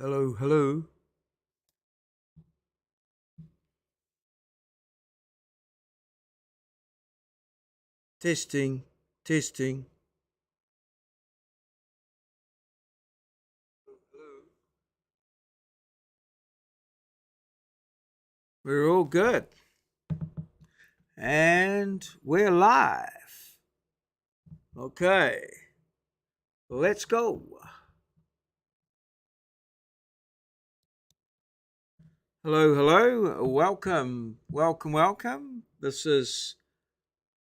Hello, hello. Testing, testing. We're all good. And we're live. Okay, let's go. Hello, hello. Welcome. This is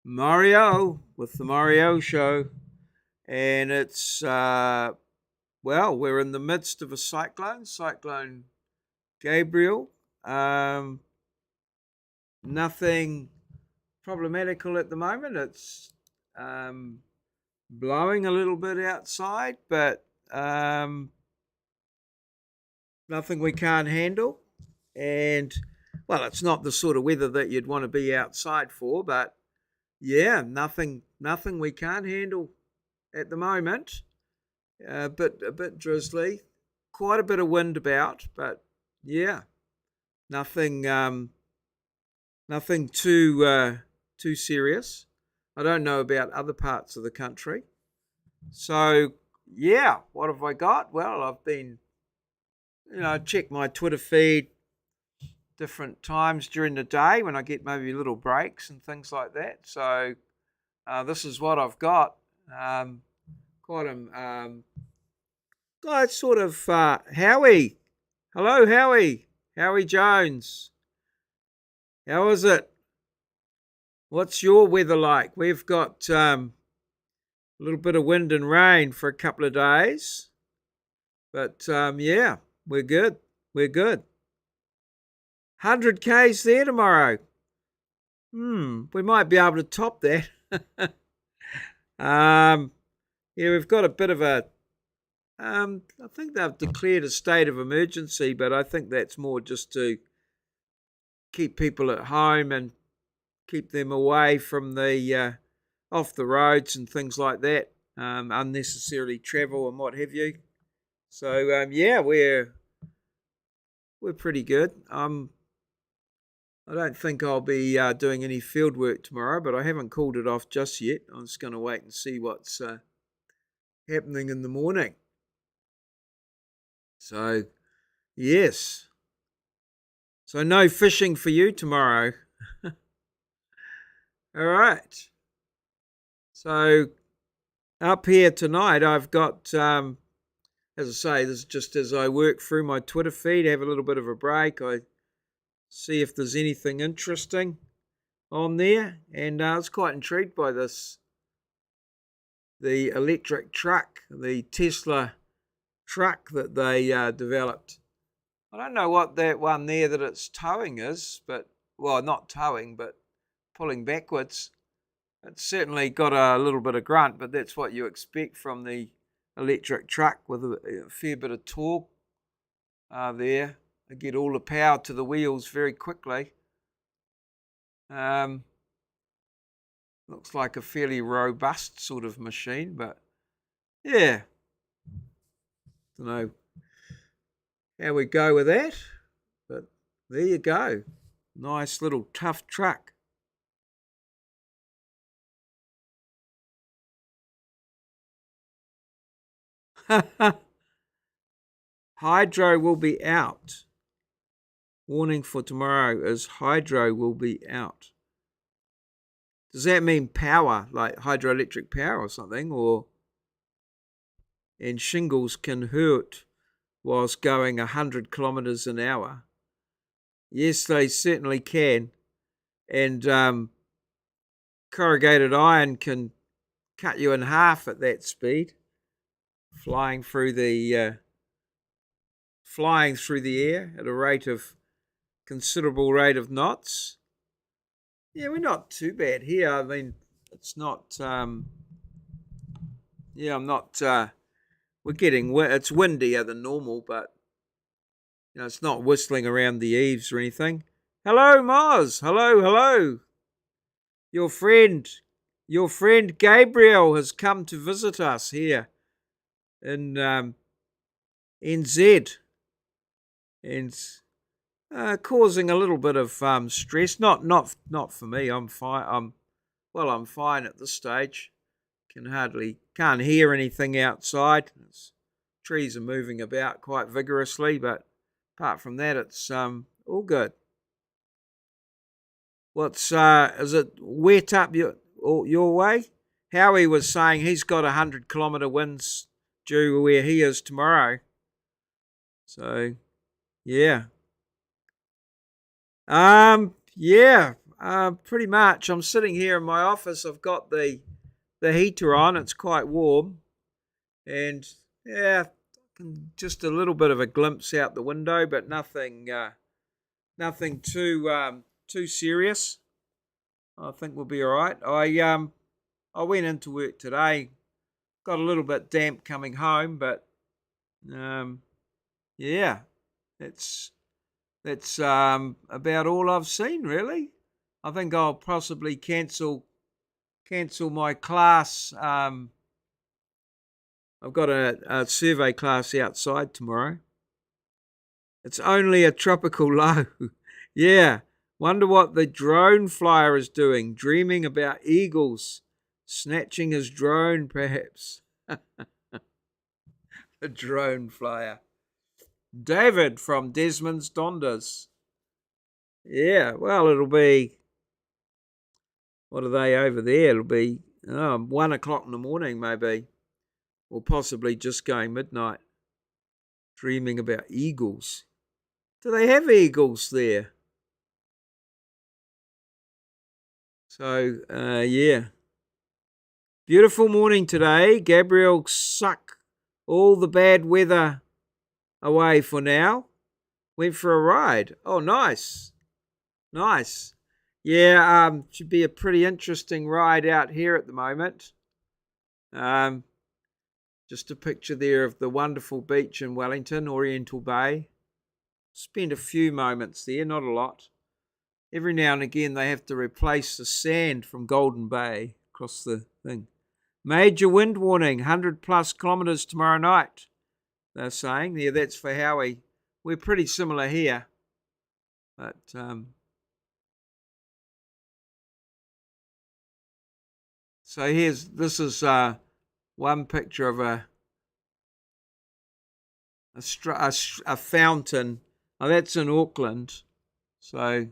Maurieo with the Maurieo Show. And we're in the midst of a Cyclone Gabriel. Um, Nothing problematical at the moment. It's blowing a little bit outside, but nothing we can't handle. And well, it's not the sort of weather that you'd want to be outside for, but yeah, nothing we can't handle at the moment. But a bit drizzly, quite a bit of wind about, but yeah, nothing nothing too serious. I don't know about other parts of the country. So yeah, what have I got? Well, I've been, check my Twitter feed different times during the day when I get maybe little breaks and things like that. So this is what I've got. Quite got sort of Howie. Hello, Howie. Howie Jones. How is it? What's your weather like? We've got a little bit of wind and rain for a couple of days. But yeah, we're good. We're good. 100 Ks there tomorrow. We might be able to top that. Yeah, we've got a bit of a. I think they've declared a state of emergency, but I think that's more just to keep people at home and keep them away from the off the roads and things like that, unnecessarily travel and what have you. So yeah, we're pretty good. I don't think I'll be doing any field work tomorrow, but I haven't called it off just yet. I'm just going to wait and see what's happening in the morning. So, yes. So, no fishing for you tomorrow. All right. So, up here tonight, I've got, as I say, this is just as I work through my Twitter feed, have a little bit of a break. I see if there's anything interesting on there. And I was quite intrigued by this. The electric truck, the Tesla truck that they developed. I don't know what that one there that it's towing is, but, well, not towing, but pulling backwards. It's certainly got a little bit of grunt, but that's what you expect from the electric truck with a fair bit of torque there. They get all the power to the wheels very quickly. Looks like a fairly robust sort of machine, but yeah. Don't know how we go with that, but there you go. Nice little tough truck. Hydro will be out. Warning for tomorrow is hydro will be out. Does that mean power, like hydroelectric power or something? And shingles can hurt whilst going 100 kilometres an hour? Yes, they certainly can. And corrugated iron can cut you in half at that speed, flying through the air at a considerable rate of knots. Yeah, we're not too bad here. I mean, it's not. Yeah, I'm not. It's windier than normal, but it's not whistling around the eaves or anything. Hello, Mars. Hello. Your friend Gabriel has come to visit us here in NZ. and causing a little bit of stress. Not for me. I'm fine. I'm fine at this stage. Can't hear anything outside. Trees are moving about quite vigorously, but apart from that, it's all good. What's is it wet up your way? Howie was saying he's got 100-kilometre winds due where he is tomorrow. So yeah, yeah, pretty much. I'm sitting here in my office. I've got the heater on. It's quite warm, and yeah, just a little bit of a glimpse out the window, but nothing too serious. I think we'll be all right. I went into work today. Got a little bit damp coming home, but yeah, that's about all I've seen really. I think I'll possibly cancel my class. I've got a survey class outside tomorrow. It's only a tropical low. Yeah. Wonder what the drone flyer is doing, dreaming about eagles, snatching his drone perhaps. A drone flyer. David from Desmond's Donders. Yeah, well, it'll be, what are they over there? It'll be 1 o'clock in the morning maybe, or possibly just going midnight. Dreaming about eagles. Do they have eagles there? So, yeah. Beautiful morning today. Gabriel, suck all the bad weather away for now. Went for a ride. Oh, nice. Nice. Yeah, should be a pretty interesting ride out here at the moment. Just a picture there of the wonderful beach in Wellington, Oriental Bay. Spent a few moments there, not a lot. Every now and again they have to replace the sand from Golden Bay across the thing. Major wind warning, 100+ kilometres tomorrow night, they're saying. Yeah, that's for Howie. We're pretty similar here. But so this is one picture of a fountain. Oh, that's in Auckland. So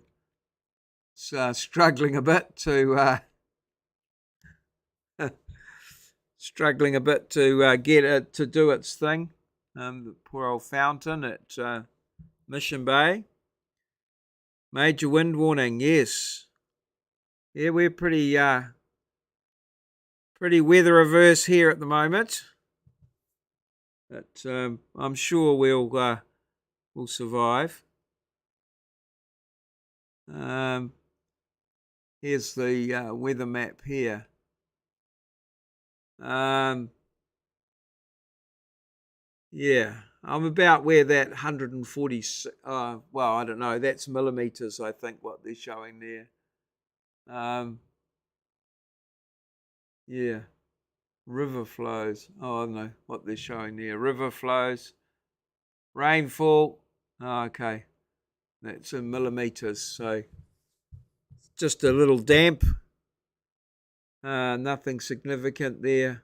it's struggling a bit to get it to do its thing. The poor old fountain at Mission Bay. Major wind warning, yes. Yeah, we're pretty weather averse here at the moment, but I'm sure we'll survive. Here's the weather map here. Yeah, I'm about where that 140. Well, I don't know. That's millimeters, I think, what they're showing there. Yeah, river flows. Oh, I don't know what they're showing there. River flows, rainfall. Oh, okay, that's in millimeters. So just a little damp. Nothing significant there.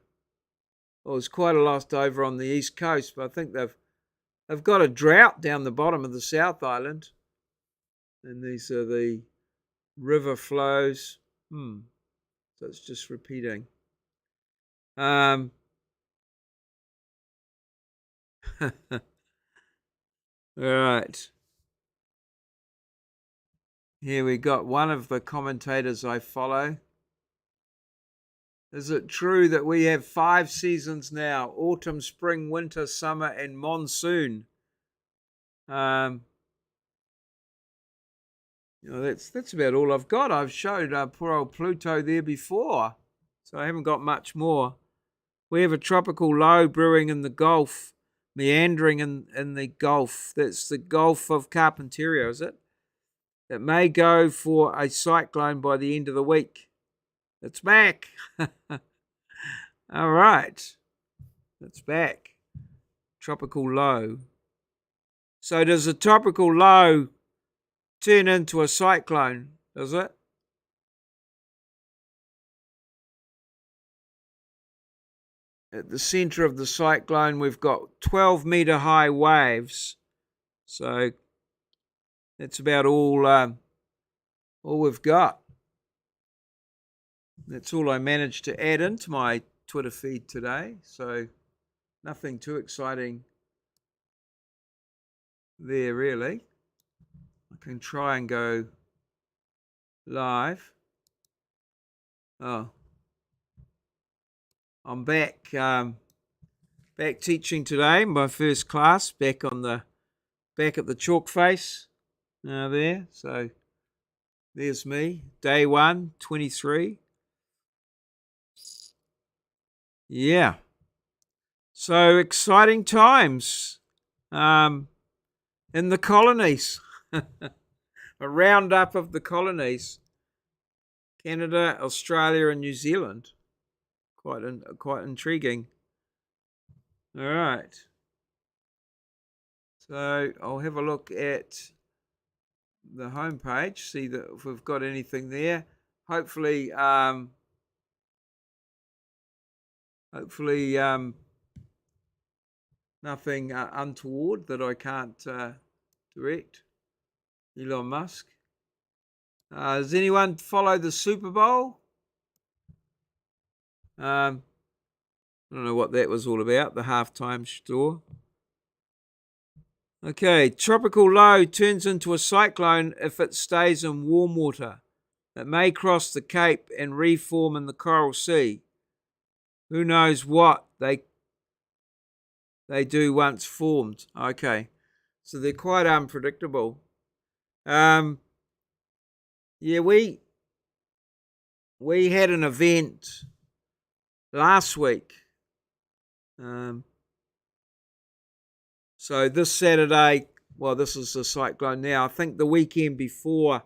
Well, there's quite a lot over on the east coast, but I think they've got a drought down the bottom of the South Island, and these are the river flows. So it's just repeating. Right. Here we got one of the commentators I follow. Is it true that we have 5 seasons now? Autumn, spring, winter, summer, and monsoon. That's about all I've got. I've showed poor old Pluto there before, so I haven't got much more. We have a tropical low brewing in the Gulf, meandering in the Gulf. That's the Gulf of Carpentaria, is it? It may go for a cyclone by the end of the week. It's back. All right. It's back. Tropical low. So does a tropical low turn into a cyclone? Does it? At the centre of the cyclone, we've got 12-metre high waves. So that's about all we've got. That's all I managed to add into my Twitter feed today. So nothing too exciting there, really. I can try and go live. Oh, I'm back. Back teaching today. My first class. Back at the chalk face. There. So there's me. Day 1, 23. Yeah. So exciting times in the colonies. A roundup of the colonies. Canada, Australia, and New Zealand. Quite intriguing. All right. So I'll have a look at the homepage, see if we've got anything there. Hopefully, nothing untoward that I can't direct. Elon Musk. Does anyone follow the Super Bowl? I don't know what that was all about, the halftime store. Okay, tropical low turns into a cyclone if it stays in warm water. It may cross the Cape and reform in the Coral Sea. Who knows what they do once formed. Okay, so they're quite unpredictable. Yeah, we had an event last week. So this Saturday, well, this is the cyclone now. I think the weekend before,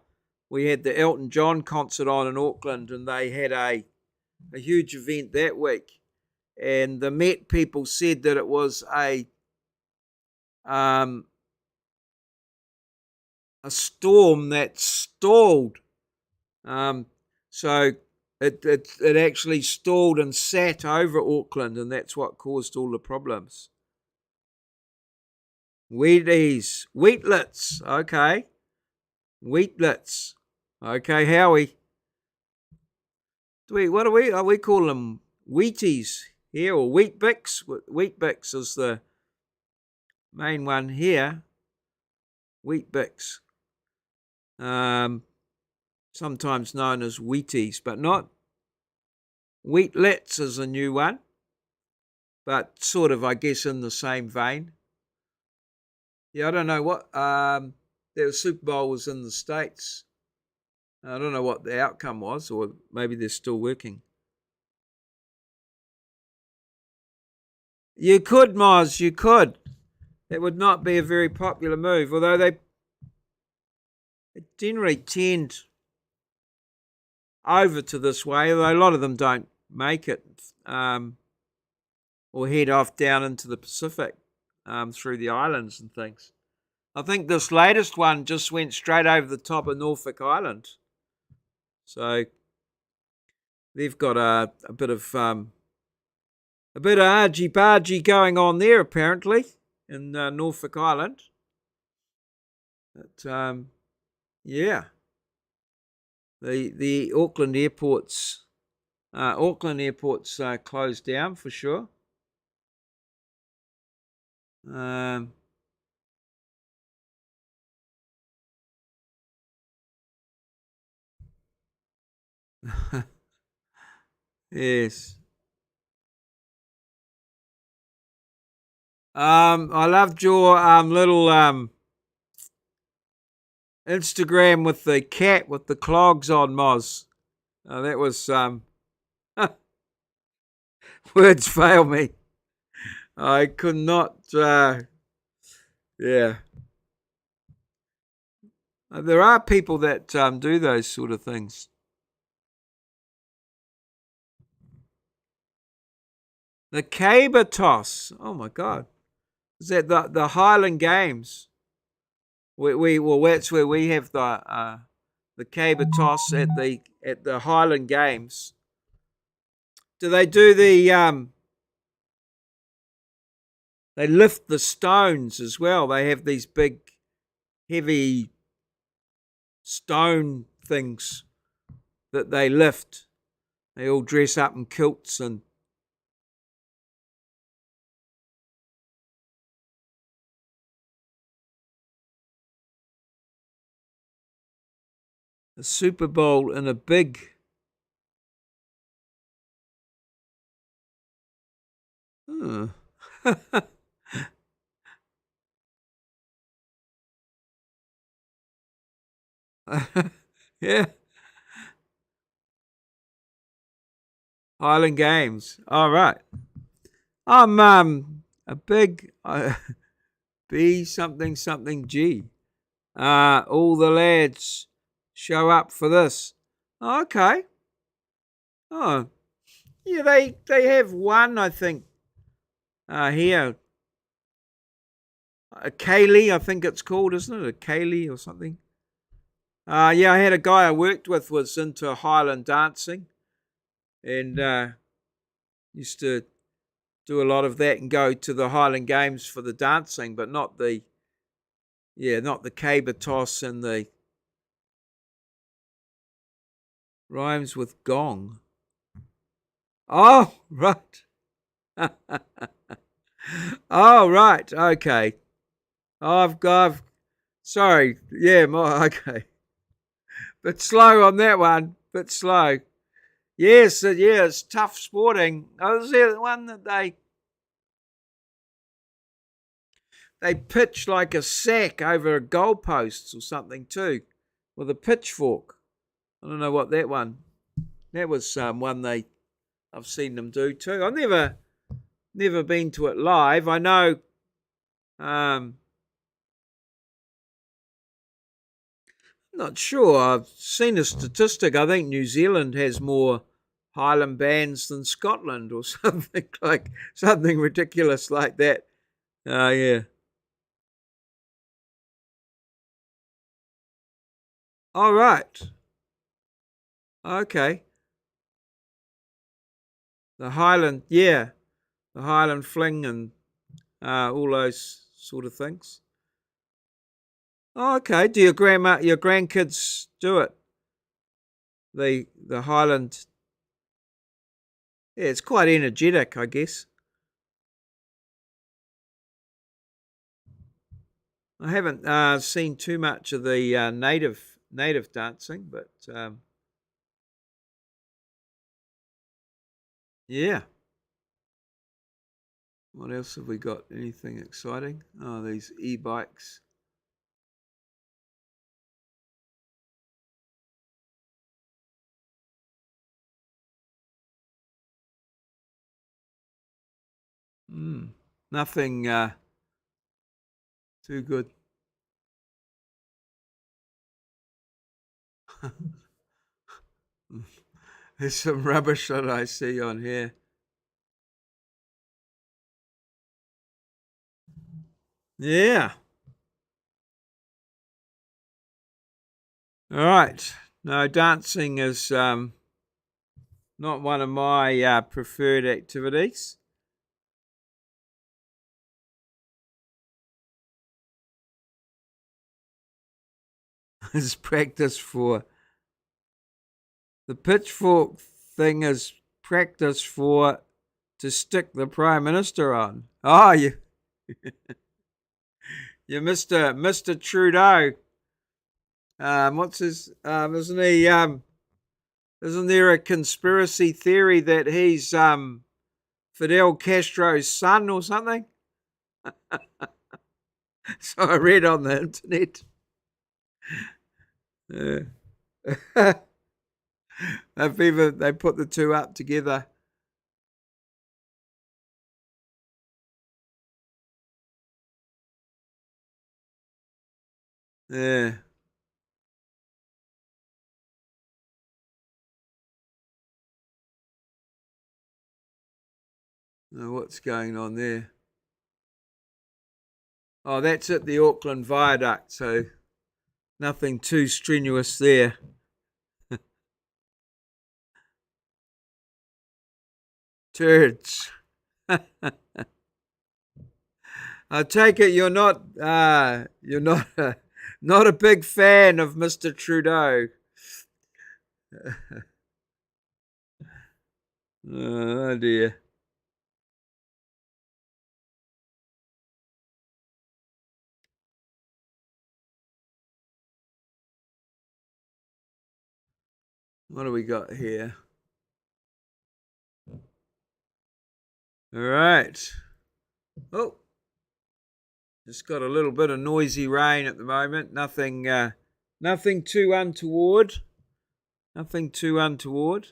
we had the Elton John concert on in Auckland, and they had a huge event that week. And the Met people said that it was a storm that stalled. So it actually stalled and sat over Auckland, and that's what caused all the problems. Wheaties, wheatlets, okay. Wheatlets, okay. Howie, what do we call them? Wheaties here, or Wheat Bix? Wheat Bix is the main one here. Wheat Bix, sometimes known as Wheaties, but not. Wheatlets is a new one, but sort of, I guess, in the same vein. Yeah, I don't know what. The Super Bowl was in the States. I don't know what the outcome was, or maybe they're still working. You could, Moz, you could. That would not be a very popular move, although they generally tend over to this way, although a lot of them don't make it or head off down into the Pacific through the islands and things. I think this latest one just went straight over the top of Norfolk Island. So they've got a bit of argy-bargy going on there, apparently, in Norfolk Island. But, yeah. The Auckland airport's closed down for sure. Yes. I loved your little Instagram with the cat with the clogs on, Moz. That was words fail me. I could not. Yeah. There are people that do those sort of things. The caber toss. Oh my God. Is that the Highland Games? Well, that's where we have the caber toss at the Highland Games. Do they do they lift the stones as well? They have these big, heavy stone things that they lift. They all dress up in kilts and the Super Bowl in a big. Hmm. Yeah, Highland Games. All right. I'm a big B something something G. All the lads show up for this. Okay. Oh, yeah. They have one, I think. Here, a Kaylee, I think it's called, isn't it? A Kaylee or something. Yeah, I had a guy I worked with was into Highland dancing, and used to do a lot of that and go to the Highland Games for the dancing, but not the caber toss and the rhymes with gong. Oh, right. Oh, right. Okay. I've sorry. Yeah, okay. Bit slow on that one. Bit slow. Yes, yeah, it's tough sporting. Oh, was there one that they pitch like a sack over a goalposts or something too, with a pitchfork. I don't know what that one. That was one I've seen them do too. I've never been to it live. I know. Um, Not sure. I've seen a statistic. I think New Zealand has more Highland bands than Scotland, or something ridiculous like that. Yeah. All right. Okay. The Highland, yeah, the Highland Fling and all those sort of things. Oh, okay. Do your grandkids do it? The Highland, yeah, it's quite energetic, I guess. I haven't seen too much of the native dancing, but yeah. What else have we got? Anything exciting? Oh, these e-bikes. Mm, nothing too good. There's some rubbish that I see on here. Yeah. All right. No, dancing is not one of my preferred activities. It's practice for the pitchfork thing is practice for to stick the prime minister on. Oh, you Mr. Trudeau. What's his? Isn't he? Isn't there a conspiracy theory that he's Fidel Castro's son or something? So I read on the internet. Yeah. They put the two up together. Yeah. What's going on there? Oh, that's at the Auckland Viaduct, so nothing too strenuous there. Turds. I take it you're not a big fan of Mr. Trudeau. Oh dear. What do we got here? All right. Oh, just got a little bit of noisy rain at the moment. Nothing too untoward. Nothing too untoward.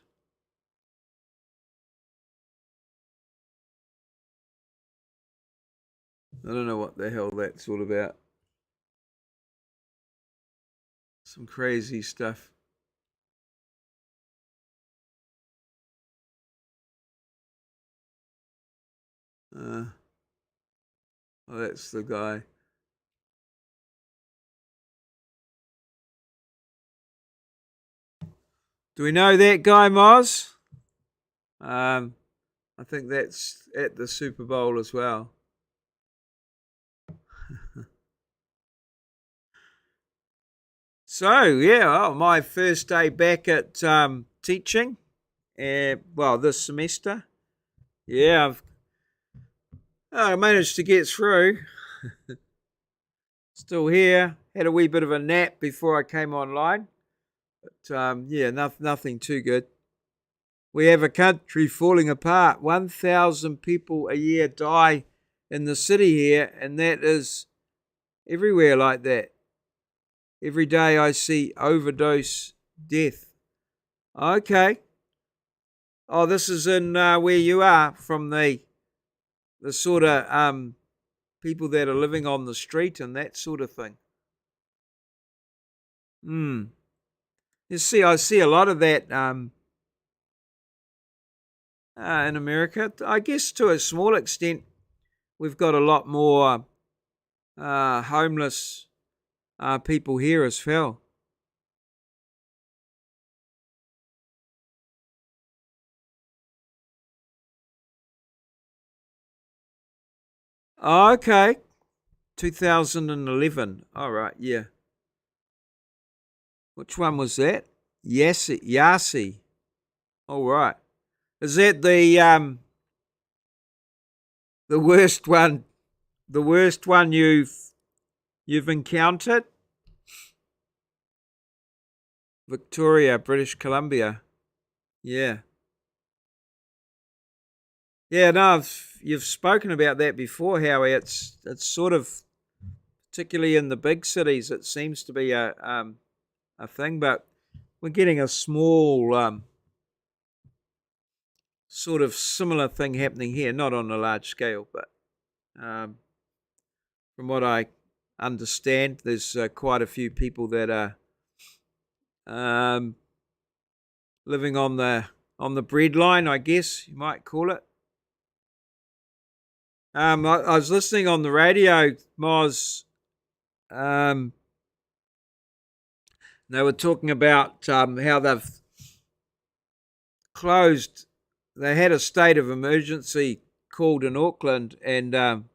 I don't know what the hell that's all about. Some crazy stuff. Oh, that's the guy. Do we know that guy, Moz? I think that's at the Super Bowl as well. So yeah, my first day back at teaching. Well, this semester. Yeah, I managed to get through. Still here. Had a wee bit of a nap before I came online. But yeah, nothing too good. We have a country falling apart. 1,000 people a year die in the city here, and that is everywhere like that. Every day I see overdose death. Okay. Oh, this is in where you are, from the sort of people that are living on the street and that sort of thing. Hmm. You see, I see a lot of that in America. I guess to a small extent, we've got a lot more homeless people here as well. Oh, okay. 2011. All right, yeah. Which one was that? Yasi. All right. Is that the worst one? The worst one you've encountered? Victoria, British Columbia. Yeah. Yeah, no, you've spoken about that before, Howie. It's sort of, particularly in the big cities, it seems to be a thing, but we're getting a small sort of similar thing happening here, not on a large scale, but um, from what I understand, there's quite a few people that are um, living on the breadline, I guess you might call it. I was listening on the radio, Moz. Um, they were talking about how they've closed. They had a state of emergency called in Auckland, and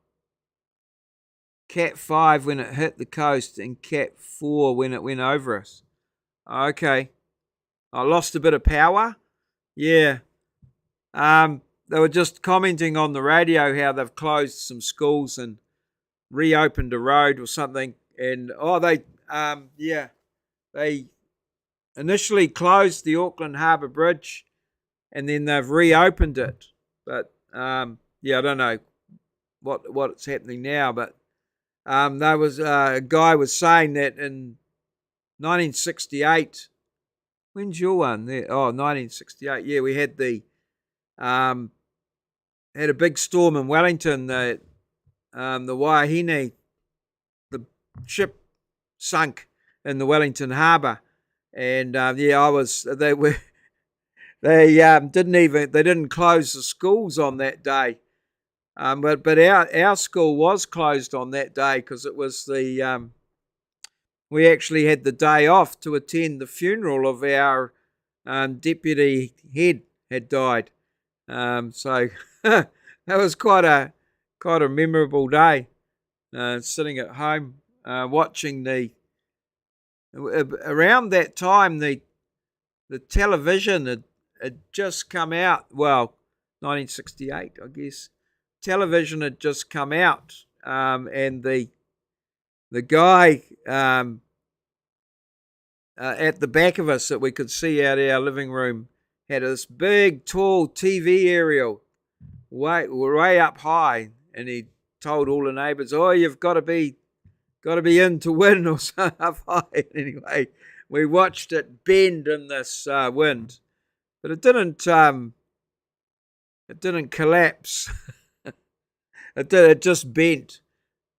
Cat 5 when it hit the coast, and Cat 4 when it went over us. Okay, I lost a bit of power. Yeah. They were just commenting on the radio how they've closed some schools and reopened a road or something. And yeah, they initially closed the Auckland Harbour Bridge, and then they've reopened it. But yeah, I don't know what's happening now. But there was a guy was saying that in 1968. When's your one? There? Oh, 1968. Yeah, we um, had a big storm in Wellington. The Waiahine, the ship sunk in the Wellington Harbour, and yeah, I was. They were. They didn't close the schools on that day. But our school was closed on that day because it was the we actually had the day off to attend the funeral of our deputy head had died. So that was quite a memorable day. Sitting at home watching around that time the television had just come out. Well, 1968, I guess. Television had just come out, and the guy at the back of us that we could see out of our living room had this big, tall TV aerial way up high, and he told all the neighbours, "Oh, you've got to be in to win," or something up high. Anyway, we watched it bend in this wind, but it didn't. It didn't collapse. It just bent.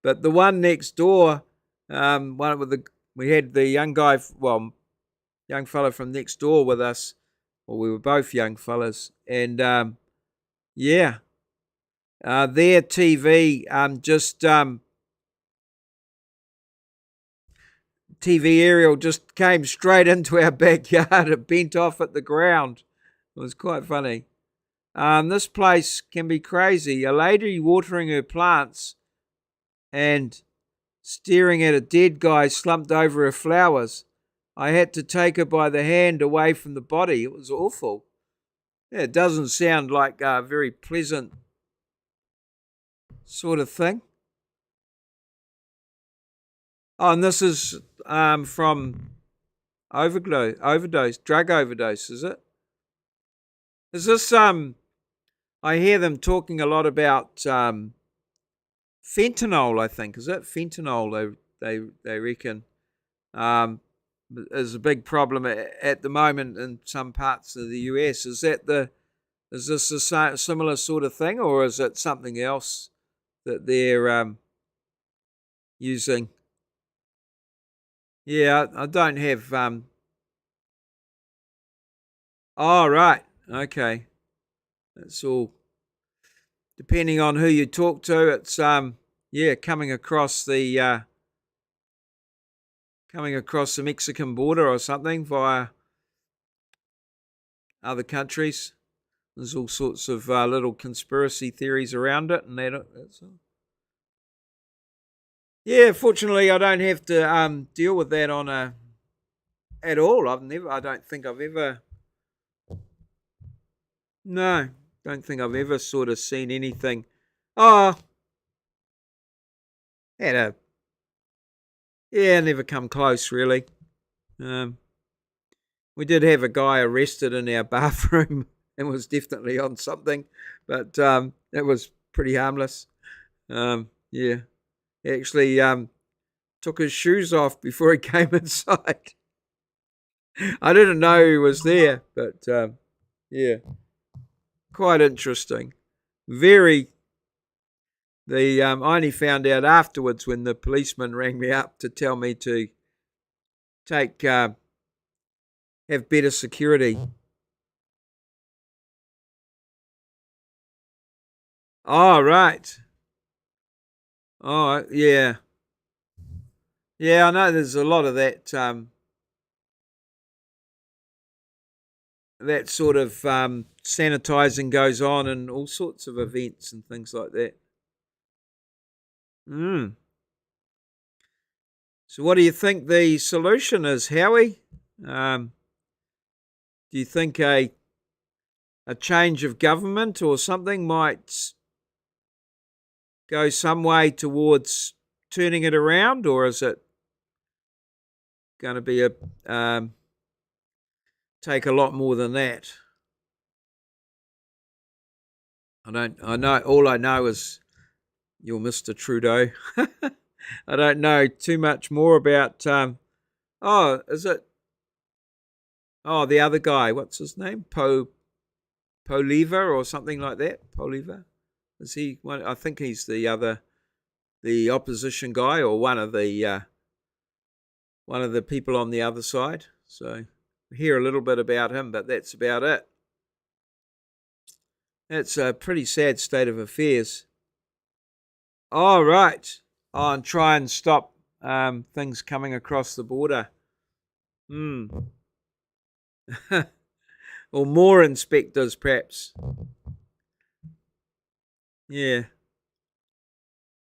But the one next door, one with we had the young fella from next door with us. Well, we were both young fellas, and yeah, their TV TV aerial just came straight into our backyard. It bent off at the ground. It was quite funny. This place can be crazy. A lady watering her plants and staring at a dead guy slumped over her flowers. I had to take her by the hand away from the body. It was awful. Yeah, it doesn't sound like a very pleasant sort of thing. Oh, and this is from drug overdose, is it? Is this I hear them talking a lot about fentanyl, I think. Is it fentanyl they reckon is a big problem at the moment in some parts of the US. Is this a similar sort of thing, or is it something else that they're using? Yeah, I don't have oh, right. Okay. That's all. Depending on who you talk to, it's coming across the Mexican border or something via other countries. There's all sorts of little conspiracy theories around it, and that's all. Yeah, fortunately, I don't have to deal with that at all. I don't think I've ever. No, don't think I've ever sort of seen anything. Oh, had a never come close really. We did have a guy arrested in our bathroom and was definitely on something, but it was pretty harmless. Yeah, he actually took his shoes off before he came inside. I didn't know he was there, but yeah, quite interesting. Very. I only found out afterwards when the policeman rang me up to tell me to have better security. Oh, right. Oh, yeah. Yeah, I know there's a lot of that sort of sanitizing goes on and all sorts of events and things like that. So what do you think the solution is, Howie? Do you think a change of government or something might go some way towards turning it around, or is it going to be take a lot more than that? I know. All I know is you're Mr. Trudeau. I don't know too much more about. Is it? Oh, the other guy. What's his name? Poliva or something like that. Poliva. Is he one? I think he's the opposition guy, or one of the people on the other side. So we hear a little bit about him, but that's about it. It's a pretty sad state of affairs. Oh, right. Oh, and try and stop things coming across the border. Hmm. Or more inspectors, perhaps. Yeah.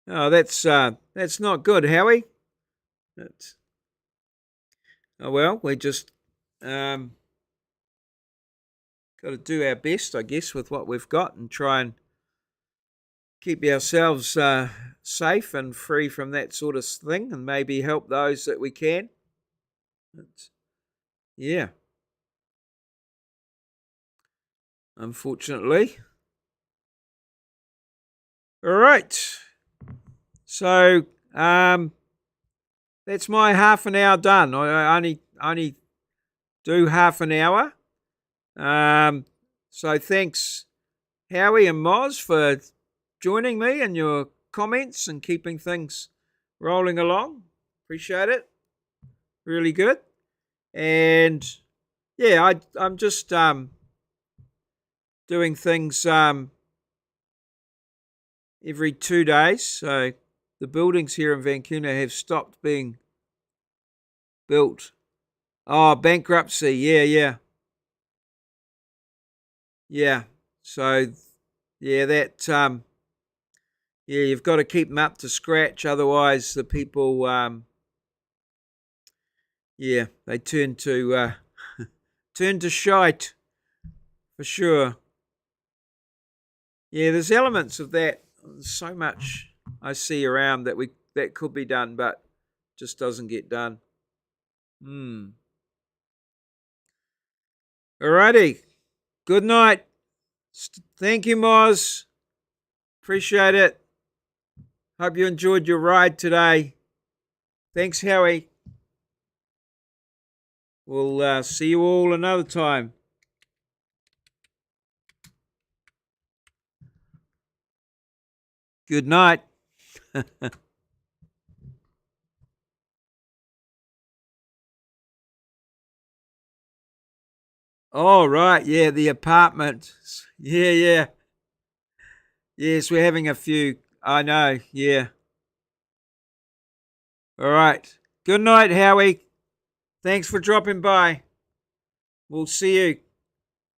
Oh, that's not good, Howie. That's, oh well, we just got to do our best, I guess, with what we've got and try and keep ourselves safe and free from that sort of thing, and maybe help those that we can. It's, yeah, unfortunately. All right. So that's my half an hour done. I only do half an hour. So thanks, Howie and Moz, for joining me and your comments and keeping things rolling along. Appreciate it. Really good. And yeah, I'm just doing things every 2 days. So the buildings here in Vancouver have stopped being built. Oh, bankruptcy. Yeah. So yeah, that yeah, you've got to keep them up to scratch. Otherwise, the people yeah, they turn to shite for sure. Yeah, there's elements of that. There's so much I see around that could be done, but just doesn't get done. Hmm. Alrighty. Good night. Thank you, Moz. Appreciate it. Hope you enjoyed your ride today. Thanks, Howie. We'll see you all another time. Good night. Oh, right. Yeah, the apartment. Yeah. Yes, we're having a few. I know. Yeah. All right. Good night, Howie. Thanks for dropping by. We'll see you.